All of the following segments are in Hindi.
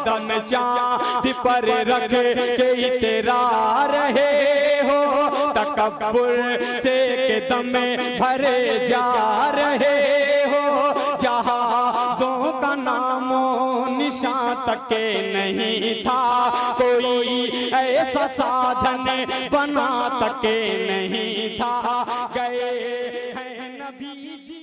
कदम चांद पर रख के तेरा रहे हो, तकब्बुर से कदम भरे जा रहे हो, जहाज़ों का नामो निशान तक नहीं था, कोई ऐसा साधन बना तक नहीं था, गए हैं नबी जी।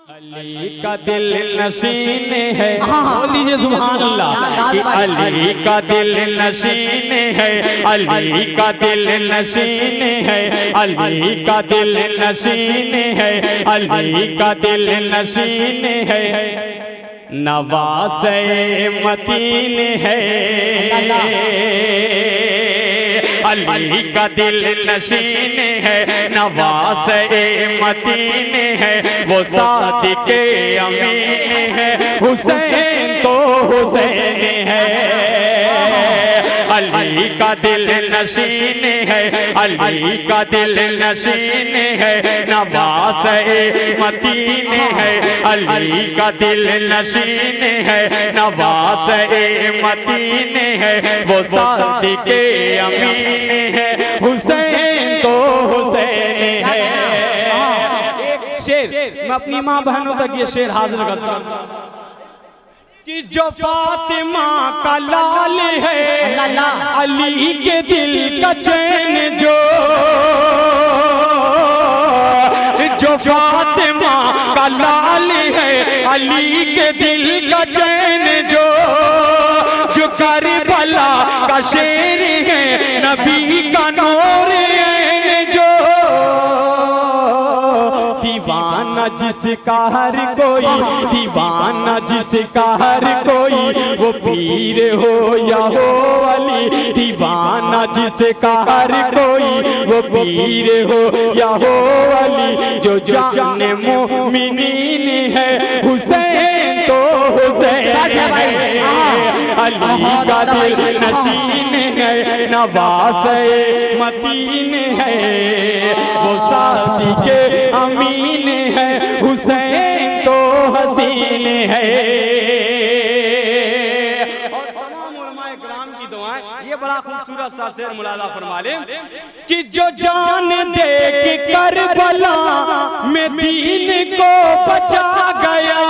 अली का दिल नशीन है, बोलिए सुभान अल्लाह, कि अली का दिल नशीन है, अली का दिल नशीन है, अली का दिल नशीन है, अली का दिल नशीन है, नवासे मतीन है, अली का दिल नशीन है, नवासे मतीन है, वो सादिक अमीन है, हुसैन तो हुसैन है। अली का दिल नशीन है, अली का दिल नशीन है, नवासे मतीन है, अली का दिल नशीन है, नवासे मतीन है, वो सादिक अमीन है, हुसैन तो हुसैन है। एक शेर मैं अपनी माँ बहनों तक ये शेर हाजिर करता हूँ कि जो फातिमा का लाल है, अली के दिल का चैन जो फातिमा का लाल है, अली के दिल का चैन जो करबला का शेर है, नबी का नूर है, जो दीवाना जिसका हर कोई, दीवाना जिसका हर कोई, वो पीर हो या हो अली, दीवाना जिसका हर कोई, वो पीर हो या हो अली, जो जाने मोमिनीन है, हुसैन तो हुसैन है। अली का दिल नशीन है, नवासे मतीन है, वो सादिक अमीन है, हुसैन तो हसीन है। और तमाम उलमाए किराम की दुआएं, ये बड़ा खूबसूरत सा शेर मुलाजा फरमा लें कि जो जान दे के करबला में दीन को बचा गया,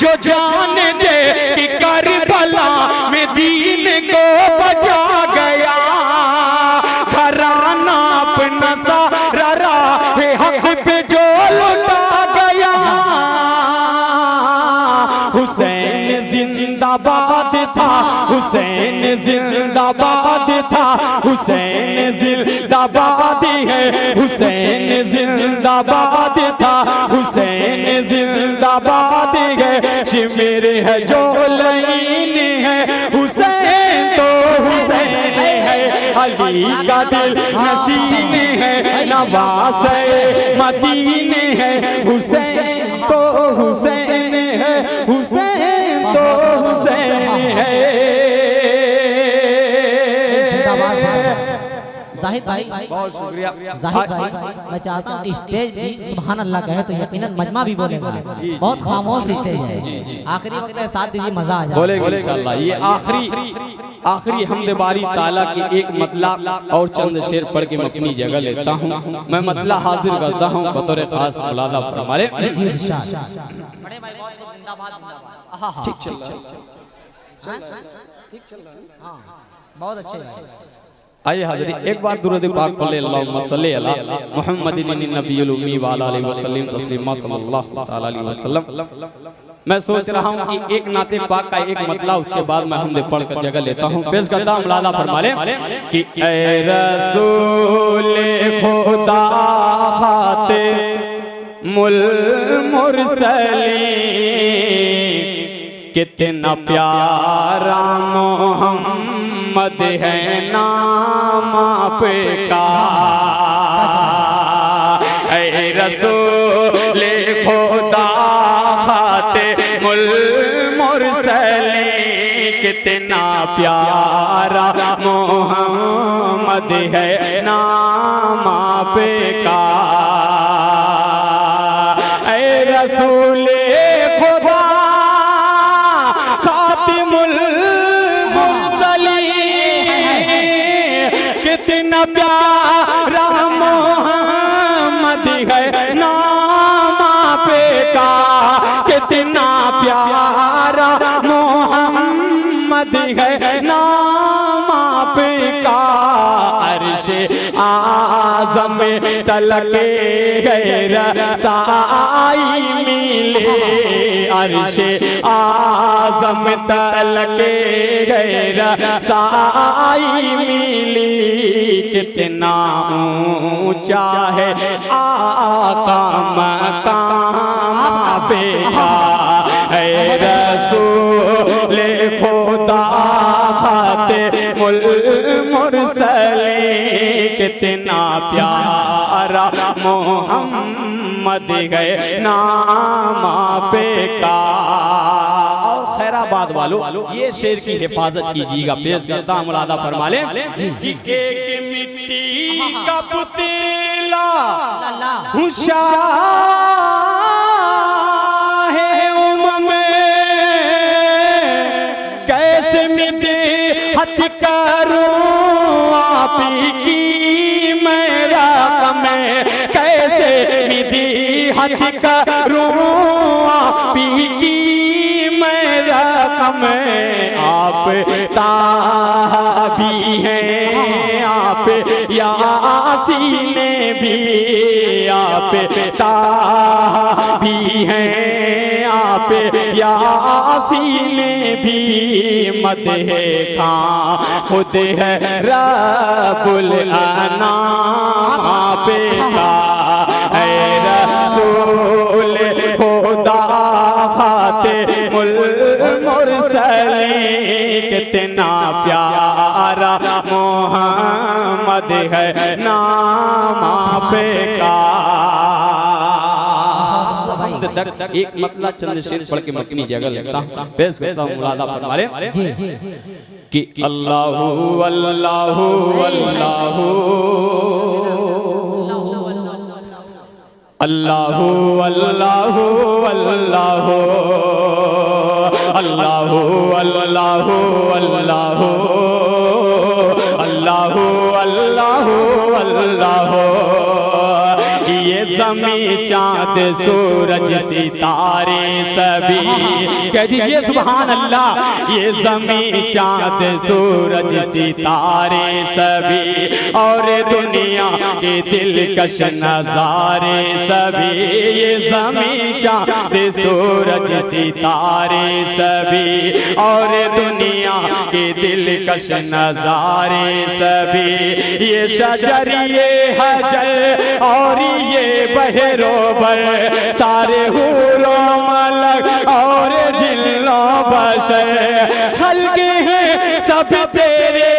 जो जान दे कि करबला में दीन को बचा गया, घराना अपना सारा हक पे जो लुटा गया, हुसैन जिंदाबाद था, हुसैन जिंदाबाद था, हुसैन जिंदाबाद है, हुसैन जिंदाबाद था, हुसैन जिंदाबाद है, शिमिर है जो लईन है, हुसैन तो हुसैन है। अली का दिल नशीन है, नवासे मदीन है, हुसैन तो हुसैन है, हुसैन तो हुसैन है। जाहिद भाई, बहुत शुक्रिया जाहिद भाई, मैं चाहता हूँ स्टेज भी सुभान अल्लाह कहे तो यकीनन मजमा भी बोलेगा, बहुत खामोश स्टेज है, आखिरी वक्त में साथ दीजिए, मजा आ जाए, बोलेगा इंशाअल्लाह। ये आखिरी हमद बारी ताला की एक मतला और चंद शेर पढ़ के मैं अपनी जगह लेता हूँ, मैं मतला हाजिर करता हूँ बतौर खास मुलादा फरमाए। ठीक चल रहा, बहुत अच्छे। आइए हाज़िरी एक बार दुरूद पाक पढ़ ले, अल्लाहुम्मा सल्ली अला मुहम्मदिन नबिय्युल उम्मी व अला आलिहि वसल्लम तस्लीमा सल्लल्लाहु तआला अलैहि वसल्लम। मैं सोच रहा हूँ कि एक नाते पाक का एक मतला, उसके बाद मैं हमदे पढ़ कर जगह लेता हूँ, पेश करता हूँ मुलादा फरमाए कि ए रसूल खुदा खाते मुल मुरसलीन, कितना प्यारा मोहम्मद है नाम आपका, ऐ रसूल खुदा खाते मुल मुरसलीन, कितना प्यारा मोहम्मद है नाम आपका, ऐ रसूल खुदा कितना प्यारा मोहम्मद है नाम आपका अर्श आज़म तलक गैर साई मिले अर्श आज़म तलक गैर साई मिली कितना ऊंचा है आका मकाम आपका है रसूल खुदा खातिमुल मुरसलीन कितना प्यारा मोहम्मद है नाम आपका। और खैराबाद वालों ये शेर की हिफाजत कीजिएगा, पेश करता हूं मुलादा फरमा ले कि एक मिट्टी का पुतला है उम्म में कैसे मिदहत करूं आपकी मेरा में कैसे मिदहत करूं आपकी मेरा में आप ताबी हैं आप यासीन भी आप ताबी हैं आप यासीन भी मदह खां खुद है रब्बुल अनाम आपका है रसूल खुदा खातिमुल मुरसलीन कितना प्यारा मोहम्मद है नाम आपका। एक मतला चंद शेर पढ़ के मकनी जगह लगता पेश करता हूं मुलादा फरमा ले कि अल्लाहु अल्लाहु अल्लाहु अल्लाहु अल्लाहु अल्लाहु अल्लाहु अल्लाहु अल्लाहु अल्लाहु अल्लाहु अल्लाहु ये ज़मीं चाँद सूरज सितारे सभी कह दीजिए सुभान अल्लाह। ये ज़मीं चाँद सूरज सितारे सभी और दुनिया के दिलकश नज़ारे सभी ये ज़मीं चाँद सूरज सितारे सभी और दुनिया के दिलकश नज़ारे सभी ये शजर ये हजर और ये बहरोबर सारे हूरो मलक और जिन्नो बशर हल्के हैं सब तेरे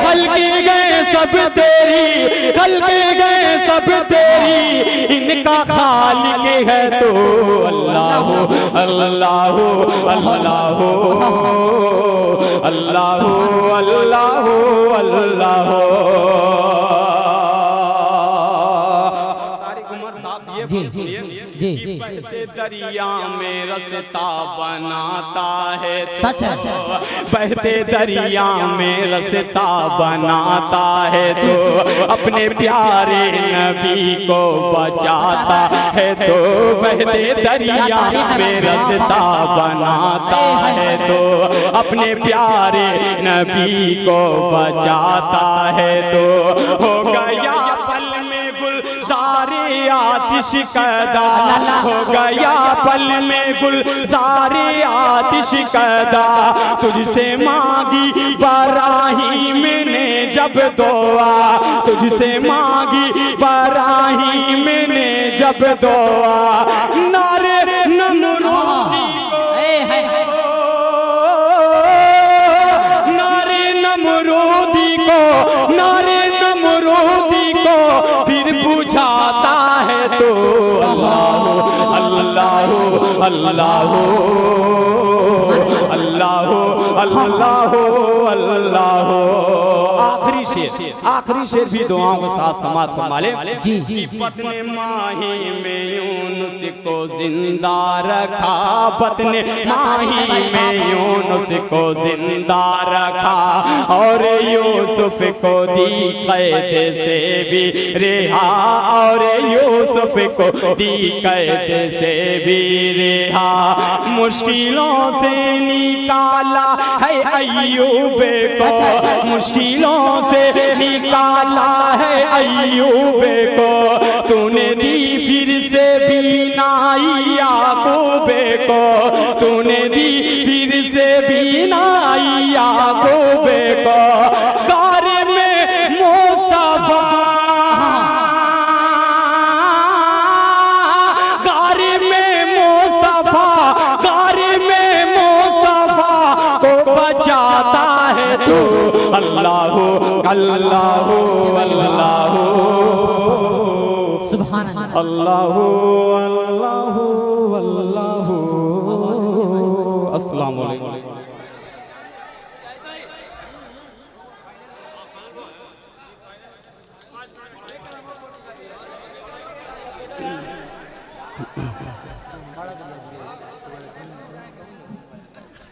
हल्के गए सब तेरी हल्के गए सब तेरी इनका खालिक है तो अल्लाह अल्लाह अल्लाह अल्लाह अल्लाह अल्लाह। बहते दरिया में रस्ता बनाता है सच बहते दरिया में रस्ता बनाता है तो अपने प्यारे नबी को बचाता है तो बहते दरिया में रस्ता बनाता है तो अपने प्यारे नबी को बचाता है तो हो गया पल में गुलज़ारे आतिश कदा हो गया पल में गुलज़ारे आतिश कदा तुझसे मांगी बराहीम ने जब दुआ तुझसे मांगी बराहीम ने जब दुआ नारे नमरूदी को नारे नमरूदी को नारे नमरूदी को फिर बुझाता है तो अल्लाह अल्लाह अल्लाह अल्लाह अल्लाह। आखिरी शेर भी दुआओं के साथ समाप्त फरमा ले। जी पतने माही में यूनुस को जिंदा रखा, बतने माही में यूनुस को जिंदा रखा, और यूसुफ को दी कैद से भी रिहा, और यूसुफ को दी कैद से भी रिहा। मुश्किलों से निकाला है अय्यूब को, मुश्किलों से निकाला है अय्यूब को, तूने दी फिर से बीनाई याकूब को, तूने दी फिर से बीनाई याकूब को। गारे में मुस्तफा, गारे में मुस्तफा, गारे में मुस्तफा को बचाता है तू। अल्लाह अल्लाह अल्लाह सुभान अल्लाह अल्लाह अल्लाह। अस्सलाम वालेकुम।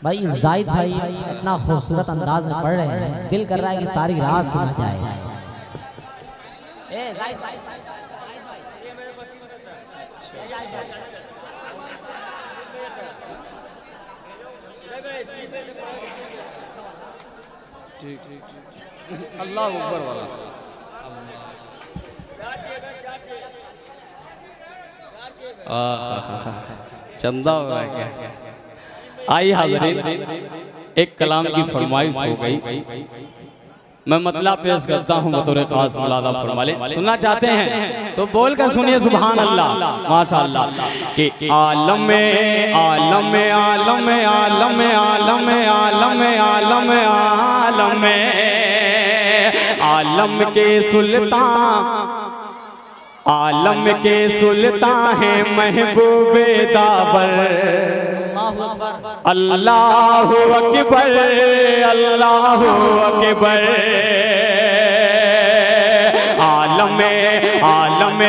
भाई जाहिद भाई इतना खूबसूरत अंदाज में पढ़ रहे हैं, दिल कर रहा है कि सारी रात सुना जाए। अल्लाह अकबर वाला चंदा हो रहा है क्या? आई हाज़रीन, एक कलाम की फरमाइश हो गई, मैं मतलब पेश करता हूँ बतौर खास मुलादा फरमा ले। सुनना चाहते हैं तो बोल कर सुनिए सुभान अल्लाह माशाअल्लाह। कि आलम में आलम में आलम में आलम में आलम में आलम में आलम में आलम में आलम के सुल्तान, आलम के सुल्तान है महबूबे दावर। अल्लाहु अकबर अल्लाहु अकबर। आलम आलम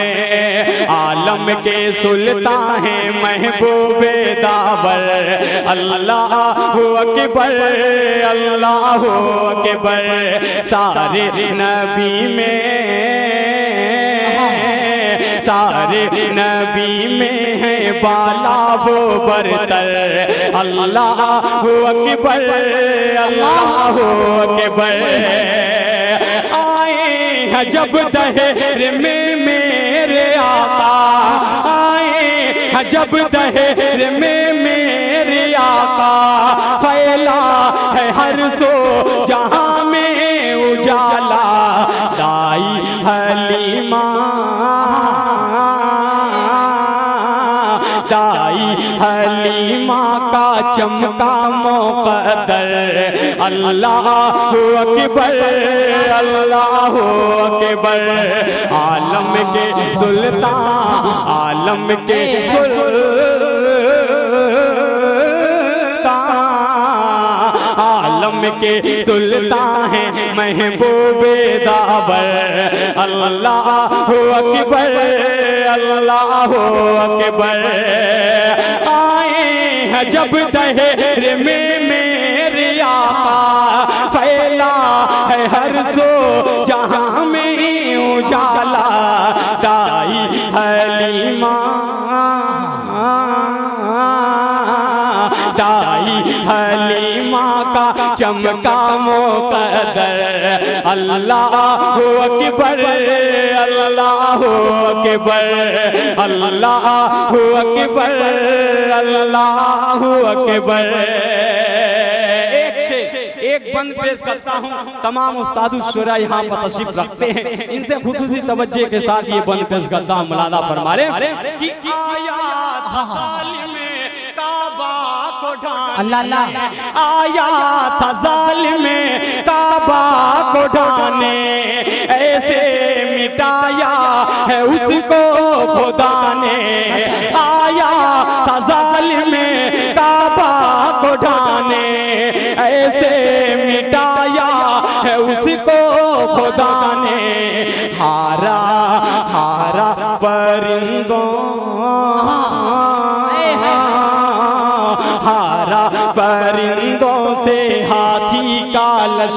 आलम के सुल्तान है महबूबे दावर। अल्लाहु अकबर अल्लाहु अकबर। सारे नबी में, सारे नबी में है बाला वो बरतर। अल्लाहु अकबर अल्लाहु अकबर। आए हैं जब दहर में मेरे आका, आए हैं जब दहर में मेरे आका, फैला है हर सो जहां में उजाला। दाई हलीमा, दाई हलीमा का चमका मुक़द्दर। अल्लाहु अकबर अल्लाहु अकबर। आलम के सुल्तान, आलम के आलम के सुल्तान है महबूबे दावर। अल्लाहु अकबर अल्लाहु अकबर। आए हैं जब दहर में मेरे आका, फैला है हर सो जहां में उजाला। दाई हलीमा, दाई हलीमा का चमका मुक़द्दर। अल्लाहु अकबर अल्लाहु अकबर। अल्लाहु अकबर अल्लाहु अकबर। एक बंद पेश करता हूँ, तमाम उस्ताद शुरा यहाँ पर तशरीफ रखते हैं, इनसे खुसूसी तवज्जो के साथ ये बंद पेश करता हूँ। मुलादा फरमा ले कि अल्लाह अल्लाह। आया था ज़ालिम काबा को ढाने, ऐसे मिटाया है उसको खुदा ने। आया था ज़ालिम काबा को ढाने, ऐसे मिटाया है उसको खुदा ने। हारा हारा परिंदों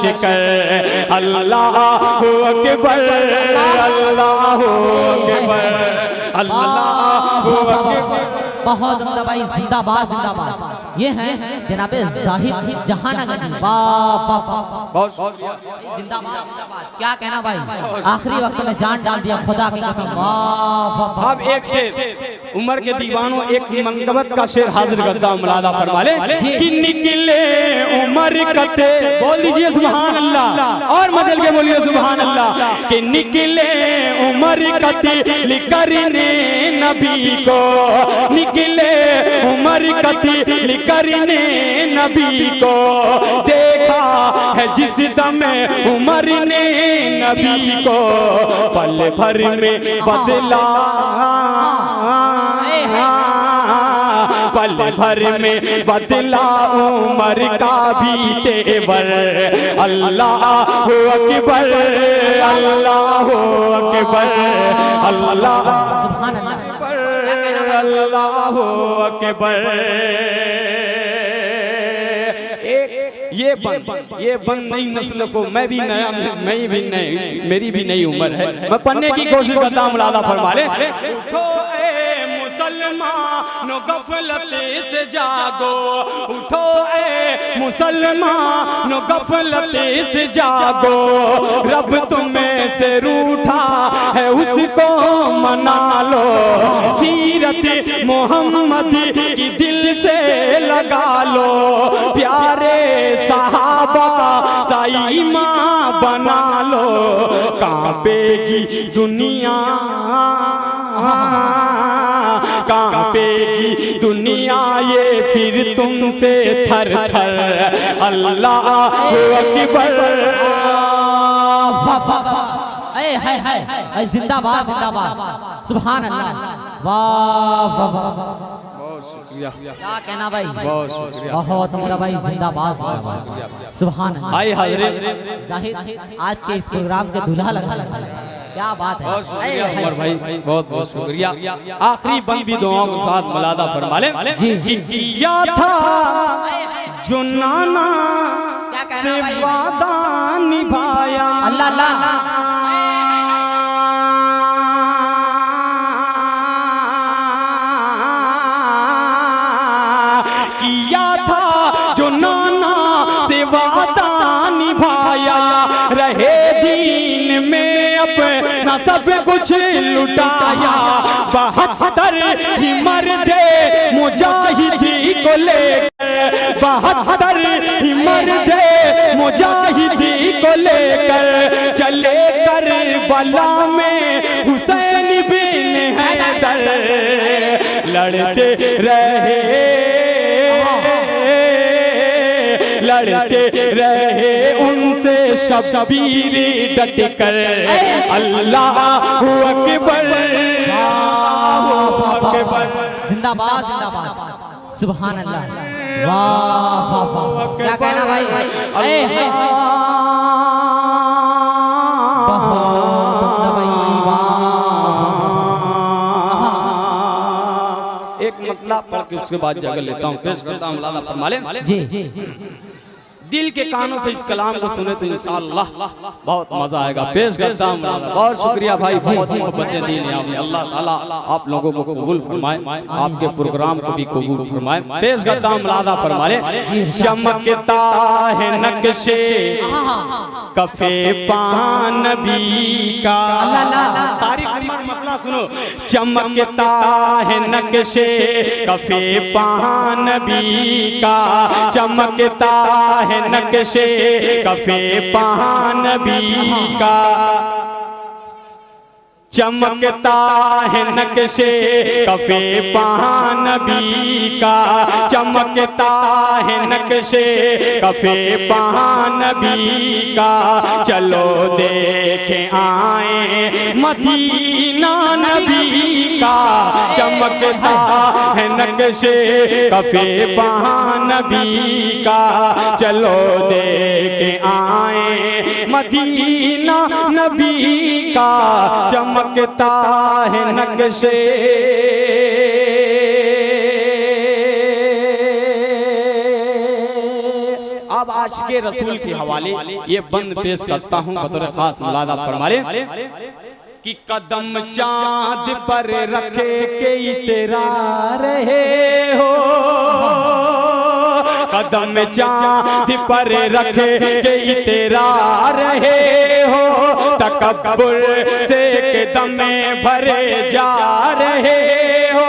फरमाइश कर। अल्लाह अकबर, अल्लाह अकबर, अल्लाह अकबर। बहुत उम्दा भाई, जिंदाबाद जिंदाबाद। ये हैं जनाबे जाहिद जहानागंज। वाह वाह बहुत जिंदाबाद जिंदाबाद। क्या कहना भाई, आखिरी वक्त में जान डाल दिया खुदा की कसम। वाह वाह। अब एक शेर उमर के दीवानों, एक मंगबत का शेर हाजिर करता हूँ, मुलादा फरमा ले कि निकले उमर कते, बोल दीजिए सुभान अल्लाह, और मजल के बोलिए सुभान अल्लाह, कि निकले उमर कते करने नबी को, निकले उमर कते करने नबी को, देखा है जिस दम उमर ने नबी को, पल भर में बदला, पल भर में बदला उमर का भी तेवर। अल्लाह अकबर, अल्लाह अकबर, अल्लाह सुभान अल्लाह। अल्लाह अकबर। ये बन नई नस्ल को, मैं भी नया, मैं भी नई, मेरी भी नई उम्र है, मैं पढ़ने की कोशिश करता हूँ। मुलादा फरमा ले, उठो ए मुसलमानो गफलत से जागो, उठो ए मुसलमानो गफलत से जागो, रब तुम्हें से रूठा है उसको मना लो, सीरत मोहम्मद की दिल से लगा लो, प्यारे सहाबा साईमा बना लो, कांपेगी दुनिया, कांपेगी दुनिया ये फिर तुमसे थर थर। अल्लाह अकबर। जिंदाबाद जिंदाबाद। सुभान अल्लाह। वाह वाह वाह। बहुत शुक्रिया, क्या कहना भाई, बहुत शुक्रिया, बहुत उम्दा भाई, जिंदाबाद जिंदाबाद। सुभान अल्लाह। आई हाज़िर, जाहिद आज के इस प्रोग्राम के दूल्हा लगा, क्या बात है। बहुत शुक्रिया उमर भाई, बहुत बहुत शुक्रिया। आखिरी बंद भी दुआओं के साथ मुलादा फरमा ले। जी किया था जो नाना से वादा निभाया, अल्लाह अल्लाह। किया था जो नाना से वादा निभाया, रहे दीन में अपना सब कुछ लुटाया, 72 ही मर्दे मुजाहिदी को लेकर, 72 ही मर्दे मुजाहिदी को लेकर चले करबला में हुसैन बिन हैदर, लड़ते रहे, लड़ते रहे उनसे शब्बीर डट कर। अल्लाह अकबर, जिंदाबाद जिंदाबाद। सुभान अल्लाह। वाह वाह वाह। क्या कहना भाई, एक मतलब पढ़ के उसके बाद जगह लेता हूँ, पेश करता हूँ। मुलादा फरमा ले। जी जी। दिल के कानों से इस कलाम को सुने तो इंशाअल्लाह बहुत मजा आएगा। पेश करता हूँ। बहुत शुक्रिया भाई, बहुत मोहब्बतें दी हैं। अल्लाह ताला आप लोगों को कबूल फरमाए, आपके प्रोग्राम को भी कबूल फरमाए। पेश करता हूँ। मुलादा फरमा ले। चमकता है नक्शे कफे पान नबी का, तारीख मतलब सुनो, चमकता है नक्शे कफे पान नबी का, चमकता है नक्शे कफे पान नबी का, चमकता है नक्शे कफे पान नबी का, चमकता है नक्शे कफे पान नबी का, चलो देखें आए मदीना नबी का, चमकता है नक्शे कफे पान नबी का, चलो देखें आए मदीना नबी का, चमकता है नक्शे। अब आशिक़े रसूल के हवाले ये बंद पेश करता हूँ बतौर खास मुलादा फरमाले कि कदम चांद पर रखे के तेरा रहे हो, कदम चांद पर रखे के तेरा रहे हो, तकब्बुर से कदम भरे जा रहे हो,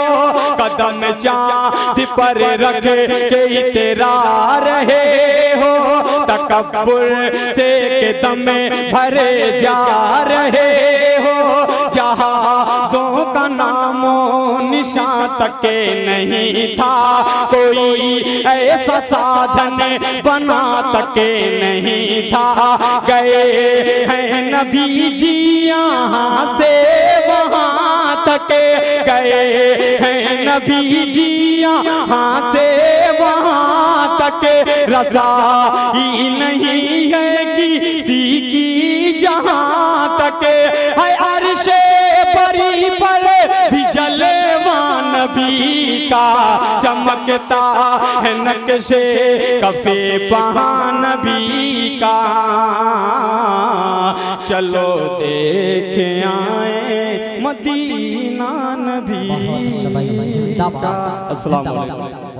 कदम चांद पर रखे के तेरा रहे हो, तकब्बुर से कदम भरे जा रहे हो, जहाज़ों का नामो निशान तक नहीं था, कोई ऐसा साधन बना तक नहीं था, गए हैं नबी जी यहाँ से वहाँ तक, गए हैं नबी जी यहाँ से वहाँ तक, रज़ा ही नहीं है किसी की जहाँ तक, है अर्शे बरी पर भी जलवा नबी का, चमकता है नक्शे कफे पहां नबी का, चलो देख आए मदीना नबी का। अस्सलाम वालेकुम।